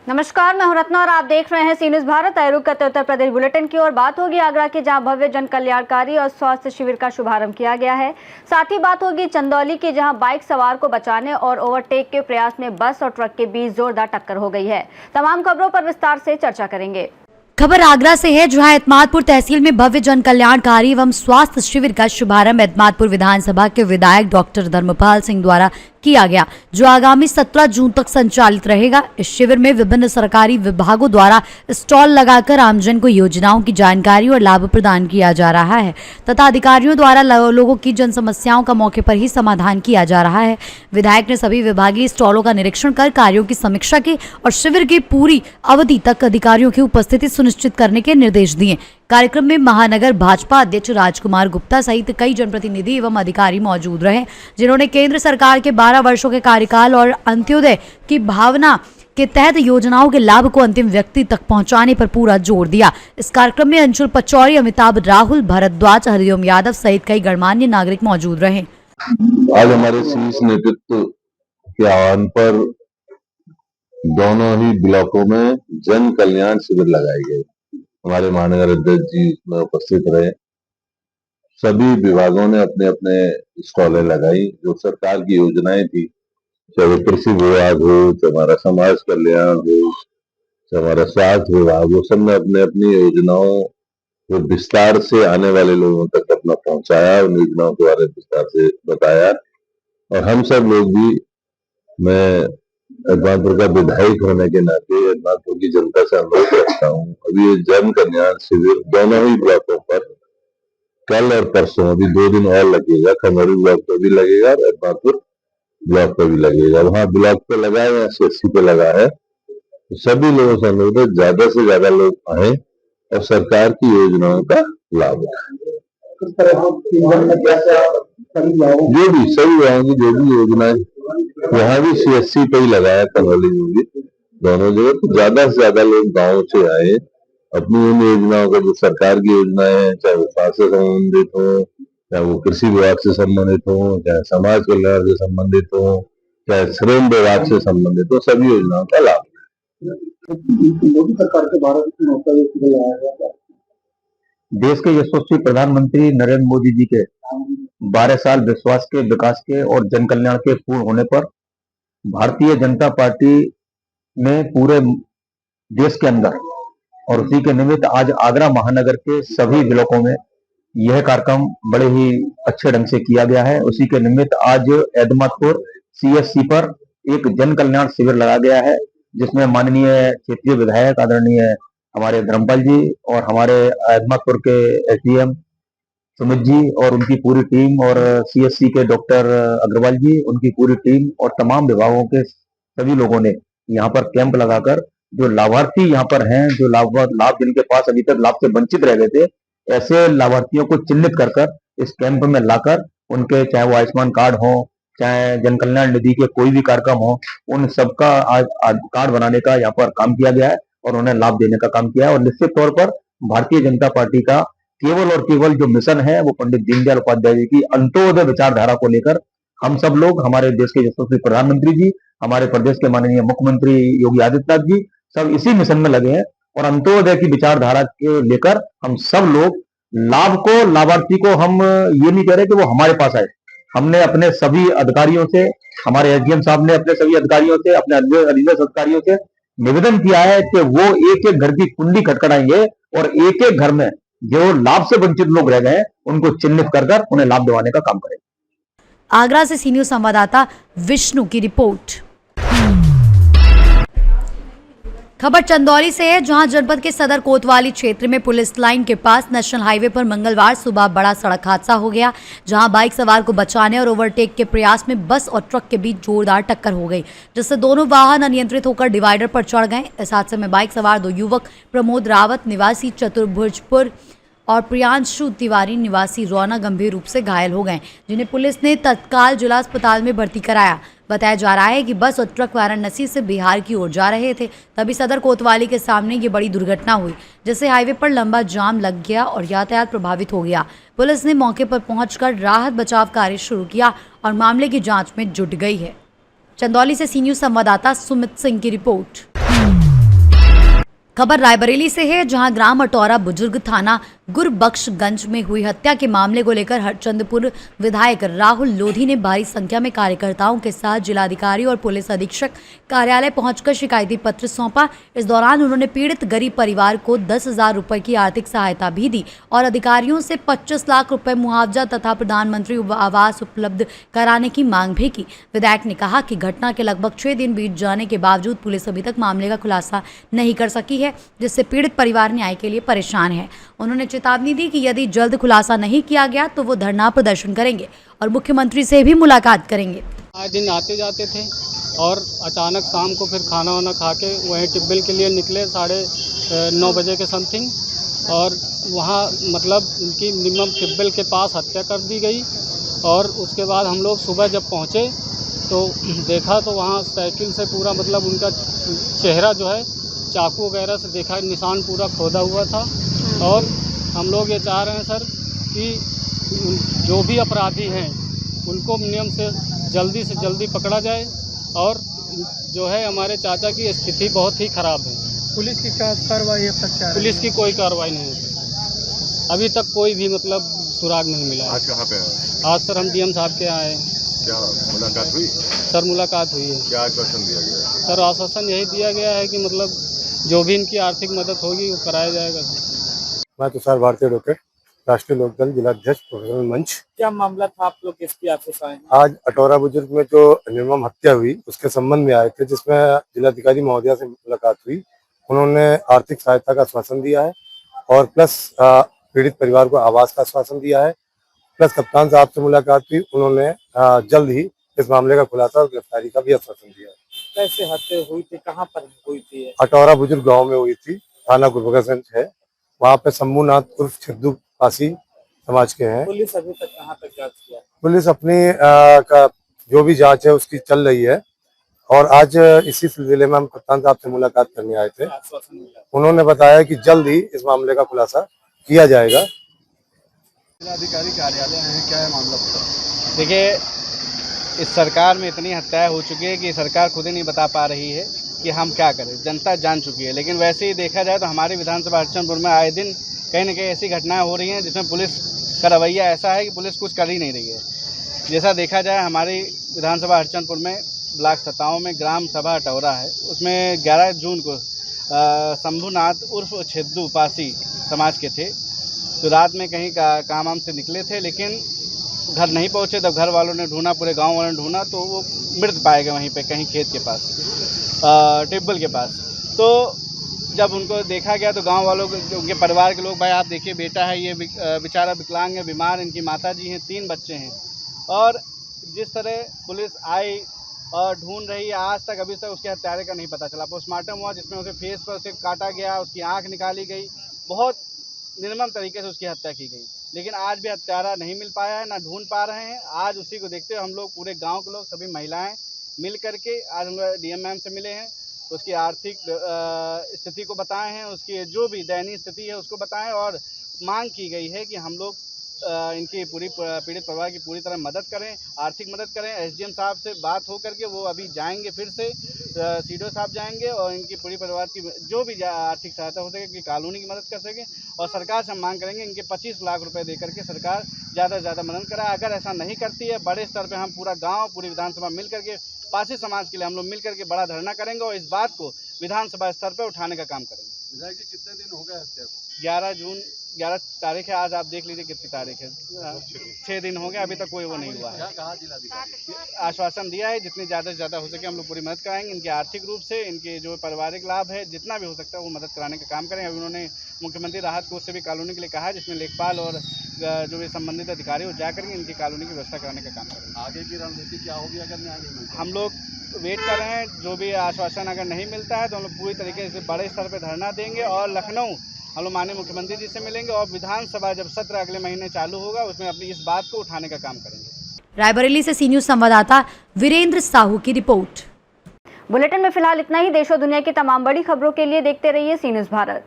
नमस्कार, मैं हूं रत्ना और आप देख रहे हैं सी न्यूज़ भारत। रुक करते उत्तर प्रदेश बुलेटिन की ओर बात होगी आगरा के, जहां भव्य जन कल्याणकारी और स्वास्थ्य शिविर का शुभारंभ किया गया है। साथ ही बात होगी चंदौली की, जहां बाइक सवार को बचाने और ओवरटेक के प्रयास में बस और ट्रक के बीच जोरदार टक्कर हो गई है। तमाम खबरों पर विस्तार से चर्चा करेंगे। खबर आगरा से है, जहां एतमादपुर तहसील में भव्य जन कल्याणकारी एवं स्वास्थ्य शिविर का शुभारंभ एतमादपुर विधानसभा के विधायक डॉक्टर धर्मपाल सिंह द्वारा किया गया, जो आगामी 17 जून तक संचालित रहेगा। इस शिविर में विभिन्न सरकारी विभागों द्वारा स्टॉल लगाकर आमजन को योजनाओं की जानकारी और लाभ प्रदान किया जा रहा है तथा अधिकारियों द्वारा लोगों की जन समस्याओं का मौके पर ही समाधान किया जा रहा है। विधायक ने सभी विभागीय स्टॉलों का निरीक्षण कर कार्यों की समीक्षा की और शिविर की पूरी अवधि तक अधिकारियों की उपस्थिति सुनिश्चित करने के निर्देश दिए। कार्यक्रम में महानगर भाजपा अध्यक्ष राजकुमार गुप्ता सहित कई जनप्रतिनिधि एवं अधिकारी मौजूद रहे, जिन्होंने केंद्र सरकार के 12 वर्षों के कार्यकाल और अंत्योदय की भावना के तहत योजनाओं के लाभ को अंतिम व्यक्ति तक पहुंचाने पर पूरा जोर दिया। इस कार्यक्रम में अंशुल पचौरी, अमिताभ राहुल, भरद्वाज, हरिओम यादव सहित कई गणमान्य नागरिक मौजूद रहे। आज हमारे शीर्ष नेतृत्व के आह्वान पर दोनों ही ब्लॉकों में जन कल्याण शिविर लगाए गए। हमारे महानगर अध्यक्ष जी इसमें उपस्थित रहे। सभी विभागों ने अपने अपने स्टॉलें लगाई। जो सरकार की योजनाएं थी, चाहे वो कृषि विभाग हो, चाहे हमारा समाज कल्याण हो, चाहे हमारा स्वास्थ्य विभाग हो, सबने अपने अपनी योजनाओं को विस्तार से आने वाले लोगों तक अपना पहुंचाया, उन योजनाओं के बारे में विस्तार से बताया। और हम सब लोग भी, मैं एतमादपुर का विधायक होने के नाते एतमादपुर की जनता से अनुरोध रखता हूँ, अभी ये जन कल्याण शिविर दोनों ही ब्लॉकों पर कल और परसों, अभी 2 दिन और लगेगा। खंडौली ब्लॉक पर भी लगेगा और एतमादपुर ब्लॉक पर भी लगेगा। वहाँ ब्लॉक पे लगा है या CSC पे लगा है, तो सभी लोगों से अनुरोध है ज्यादा से ज्यादा लोग आए और सरकार की योजनाओं का लाभ उठाएं। जो भी सभी विभागों की जो भी योजनाएं, यहाँ भी CSC पे ही लगाया, खंडौली में भी, दोनों जगह। तो ज्यादा से ज्यादा लोग गाँव से आए, अपनी उन योजनाओं को, जो सरकार की योजनाएं हैं, चाहे वो स्वास्थ्य से संबंधित हो, चाहे वो कृषि विभाग से संबंधित हो, चाहे समाज कल्याण से संबंधित हो, चाहे श्रम विभाग से संबंधित हो, सभी योजनाओं का लाभ। मोदी सरकार के 12 लगाया गया। देश के यशस्वी प्रधानमंत्री नरेंद्र मोदी जी के 12 साल विश्वास के, विकास के और जन कल्याण के पूर्ण होने पर भारतीय जनता पार्टी ने पूरे देश के अंदर और उसी के निमित्त आज आगरा महानगर के सभी ब्लॉकों में यह कार्यक्रम बड़े ही अच्छे ढंग से किया गया है। उसी के निमित्त आज एतमादपुर CSC पर एक जन कल्याण शिविर लगाया गया है, जिसमें माननीय क्षेत्रीय विधायक आदरणीय हमारे धर्मपाल जी और हमारे एतमादपुर के SDM सुमित जी और उनकी पूरी टीम और CSC के डॉक्टर अग्रवाल जी, उनकी पूरी टीम और तमाम विभागों के सभी लोगों ने यहाँ पर कैंप लगाकर जो लाभार्थी यहाँ पर हैं, जो लाभ जिनके पास अभी तक लाभ से वंचित रह गए थे, ऐसे लाभार्थियों को चिन्हित कर इस कैंप में लाकर उनके, चाहे वो आयुष्मान कार्ड हो, चाहे जन कल्याण निधि के कोई भी कार्यक्रम हो, उन सबका आज कार्ड बनाने का यहाँ पर काम किया गया है और उन्हें लाभ देने का काम किया है। और निश्चित तौर पर भारतीय जनता पार्टी का केवल और केवल जो मिशन है, वो पंडित दीनदयाल उपाध्याय जी की अंत्योदय विचारधारा को लेकर हम सब लोग, हमारे देश के यशस्वी प्रधानमंत्री जी, हमारे प्रदेश के माननीय मुख्यमंत्री योगी आदित्यनाथ जी, सब इसी मिशन में लगे हैं। और अंत्योदय की विचारधारा के लेकर हम सब लोग लाभ को, लाभार्थी को, हम ये नहीं कह रहे कि वो हमारे पास आए। हमने अपने सभी अधिकारियों से, हमारे SDM साहब ने अपने सभी अधिकारियों से, अपने अधिकारियों अधिकारियों से निवेदन किया है कि वो एक एक घर की कुंडी खटखटाएंगे और एक एक घर में जो लाभ से वंचित लोग रह गए हैं, उनको चिन्हित कर उन्हें लाभ दिलाने का काम करेंगे। आगरा से सी न्यूज़ संवाददाता विष्णु की रिपोर्ट। खबर चंदौली से है, जहां जनपद के सदर कोतवाली क्षेत्र में पुलिस लाइन के पास नेशनल हाईवे पर मंगलवार सुबह बड़ा सड़क हादसा हो गया, जहां बाइक सवार को बचाने और ओवरटेक के प्रयास में बस और ट्रक के बीच जोरदार टक्कर हो गई, जिससे दोनों वाहन अनियंत्रित होकर डिवाइडर पर चढ़ गए। इस हादसे में बाइक सवार 2 युवक प्रमोद रावत निवासी चतुर्भुजपुर और प्रियांशु तिवारी निवासी रौना गंभीर रूप से घायल हो गए, जिन्हें पुलिस ने तत्काल जिला अस्पताल में भर्ती कराया। बताया जा रहा है कि बस और ट्रक वाराणसी से बिहार की ओर जा रहे थे, तभी सदर कोतवाली के सामने ये बड़ी दुर्घटना हुई, जिससे हाईवे पर लंबा जाम लग गया और यातायात प्रभावित हो गया। पुलिस ने मौके पर पहुंचकर राहत बचाव कार्य शुरू किया और मामले की जांच में जुट गई है। चंदौली से सी न्यूज़ संवाददाता सुमित सिंह की रिपोर्ट। खबर रायबरेली से है, जहां ग्राम अटौरा बुजुर्ग थाना गुरबख्शगंज में हुई हत्या के मामले को लेकर हरचंदपुर विधायक राहुल लोधी ने भारी संख्या में कार्यकर्ताओं के साथ जिलाधिकारी और पुलिस अधीक्षक कार्यालय पहुंचकर शिकायती पत्र सौंपा। इस दौरान उन्होंने पीड़ित गरीब परिवार को 10,000 रुपए की आर्थिक सहायता भी दी और अधिकारियों से 25 लाख रुपए मुआवजा तथा प्रधानमंत्री आवास उपलब्ध कराने की मांग भी की। विधायक ने कहा कि घटना के लगभग 6 दिन बीत जाने के बावजूद पुलिस अभी तक मामले का खुलासा नहीं कर सकी है, जिससे पीड़ित परिवार न्याय के लिए परेशान है। उन्होंने चेतावनी दी कि यदि जल्द खुलासा नहीं किया गया तो वो धरना प्रदर्शन करेंगे और मुख्यमंत्री से भी मुलाकात करेंगे। आए दिन आते जाते थे और अचानक शाम को फिर खाना वाना खा के वहीं टिब्बिल के लिए निकले 9:30 बजे के समथिंग, और वहाँ मतलब उनकी मिनिमम टिब्बिल के पास हत्या कर दी गई। और उसके बाद हम लोग सुबह जब पहुँचे तो देखा तो वहाँ साइकिल से पूरा मतलब उनका चेहरा जो है चाकू वगैरह से देखा, निशान पूरा खोदा हुआ था। और हम लोग ये चाह रहे हैं सर कि जो भी अपराधी हैं उनको नियम से जल्दी पकड़ा जाए, और जो है हमारे चाचा की स्थिति बहुत ही ख़राब है। पुलिस की क्या कार्रवाई है? पुलिस की कोई कार्रवाई नहीं है, अभी तक कोई भी मतलब सुराग नहीं मिला। आज कहाँ पे आए? आज सर हम डीएम साहब के आए। क्या मुलाकात हुई? सर मुलाकात हुई है। क्या आश्वासन दिया गया है? सर आश्वासन यही दिया गया है कि मतलब जो भी इनकी आर्थिक मदद होगी वो कराया जाएगा। मैं तुषार भारती, एडवोकेट, राष्ट्रीय लोकदल जिलाध्यक्ष प्रोफेशनल मंच। क्या मामला था, आप लोग किसकी ऑफिस आए? आज अटौरा बुजुर्ग में जो निर्मम हत्या हुई उसके संबंध में आए थे, जिसमें जिलाधिकारी महोदया से मुलाकात हुई। उन्होंने आर्थिक सहायता का आश्वासन दिया है और प्लस पीड़ित परिवार को आवास का आश्वासन दिया है। प्लस कप्तान साहब से मुलाकात हुई, उन्होंने जल्द ही इस मामले का खुलासा और गिरफ्तारी का भी आश्वासन दिया है। कैसे हत्या हुई थी, कहाँ पर हुई थी? अटौरा बुजुर्ग गाँव में हुई थी, थाना गुरबख्शगंज है। वहाँ पे शंभूनाथ उर्फ छिद्दू पासी समाज के हैं। पुलिस अभी तक कहाँ तक जांच किया? पुलिस अपनी का जो भी जांच है उसकी चल रही है, और आज इसी सिलसिले में हम कप्तान साहब से मुलाकात करने आए थे। आश्वासन मिला? उन्होंने बताया कि जल्द ही इस मामले का खुलासा किया जाएगा। जिलाधिकारी कार्यालय है, क्या है मामला? देखिए, इस सरकार में इतनी हत्याएं हो चुकी है कि सरकार खुद ही नहीं बता पा रही है कि हम क्या करें। जनता जान चुकी है, लेकिन वैसे ही देखा जाए तो हमारी विधानसभा हरचंदपुर में आए दिन कहीं न कहीं ऐसी घटनाएं हो रही हैं जिसमें पुलिस का रवैया ऐसा है कि पुलिस कुछ कर ही नहीं रही है। जैसा देखा जाए हमारी विधानसभा हरचंदपुर में ब्लॉक 57 में ग्राम सभा अटौरा है, उसमें 11 जून को शंभूनाथ उर्फ छिद्दू पासी समाज के थे। तो रात में कहीं काम वाम से निकले थे, लेकिन घर नहीं पहुंचे। तब घर वालों ने ढूंढा, पूरे गांव वालों ने ढूंढा, तो वो मृत पाए गए वहीं पे कहीं खेत के पास, टिब्बल के पास। तो जब उनको देखा गया तो गांव वालों उनके परिवार के लोग, भाई आप देखिए बेटा है ये बेचारा विकलांग है, बीमार, इनकी माता जी हैं, 3 बच्चे हैं। और जिस तरह पुलिस आई और ढूंढ रही है, आज तक अभी तक उसके हत्यारे का नहीं पता चला। पोस्टमार्टम हुआ जिसमें उसे फेस पर से काटा गया, उसकी आँख निकाली गई, बहुत निर्मम तरीके से उसकी हत्या की गई, लेकिन आज भी हत्यारा नहीं मिल पाया है, ना ढूंढ पा रहे हैं। आज उसी को देखते हुए हम लोग पूरे गांव के लोग, सभी महिलाएं मिल करके आज हम लोग डीएम मैम से मिले हैं, उसकी आर्थिक स्थिति को बताए हैं, उसकी जो भी दयनीय स्थिति है उसको बताएं, और मांग की गई है कि हम लोग इनकी पूरी पीड़ित परिवार की पूरी तरह मदद करें, आर्थिक मदद करें। एसडीएम साहब से बात हो करके वो अभी जाएंगे, फिर से सीडीओ साहब जाएंगे और इनकी पूरी परिवार की जो भी आर्थिक सहायता हो सके, कि कॉलोनी की मदद कर सके। और सरकार से हम मांग करेंगे इनके 25 लाख रुपए दे करके सरकार ज़्यादा से ज़्यादा मदद कराए। अगर ऐसा नहीं करती है, बड़े स्तर पर हम पूरा गाँव, पूरी विधानसभा मिल करके पासी समाज के लिए हम लोग मिल करके बड़ा धरना करेंगे और इस बात को विधानसभा स्तर पर उठाने का काम करेंगे। विधायक जी, कितने दिन हो गए हत्या को? 11 तारीख है, आज आप देख लीजिए कितनी तारीख है, 6 दिन हो गए, अभी तक कोई वो नहीं हुआ है। क्या कहा जिलाधिकारी? आश्वासन दिया है जितनी ज़्यादा से ज़्यादा हो सके हम लोग पूरी मदद कराएंगे, इनके आर्थिक रूप से, इनके जो पारिवारिक लाभ है, जितना भी हो सकता है वो मदद कराने का काम करेंगे। अभी उन्होंने मुख्यमंत्री राहत कोष से भी कॉलोनी के लिए कहा है, जिसमें लेखपाल और जो भी संबंधित अधिकारी हो जा करके इनकी कॉलोनी की व्यवस्था कराने का काम करेंगे। आगे की रणनीति क्या होगी अगर न्याय नहीं मिलता? हम लोग वेट कर रहे हैं, जो भी आश्वासन अगर नहीं मिलता है तो हम लोग पूरी तरीके से बड़े स्तर पर धरना देंगे और लखनऊ हम लोग माननीय मुख्यमंत्री जी से मिलेंगे और विधानसभा जब सत्र अगले महीने चालू होगा उसमें अपनी इस बात को उठाने का काम करेंगे। रायबरेली से सी न्यूज संवाददाता वीरेंद्र साहू की रिपोर्ट। बुलेटिन में फिलहाल इतना ही। देश और दुनिया की तमाम बड़ी खबरों के लिए देखते रहिए सी न्यूज़ भारत।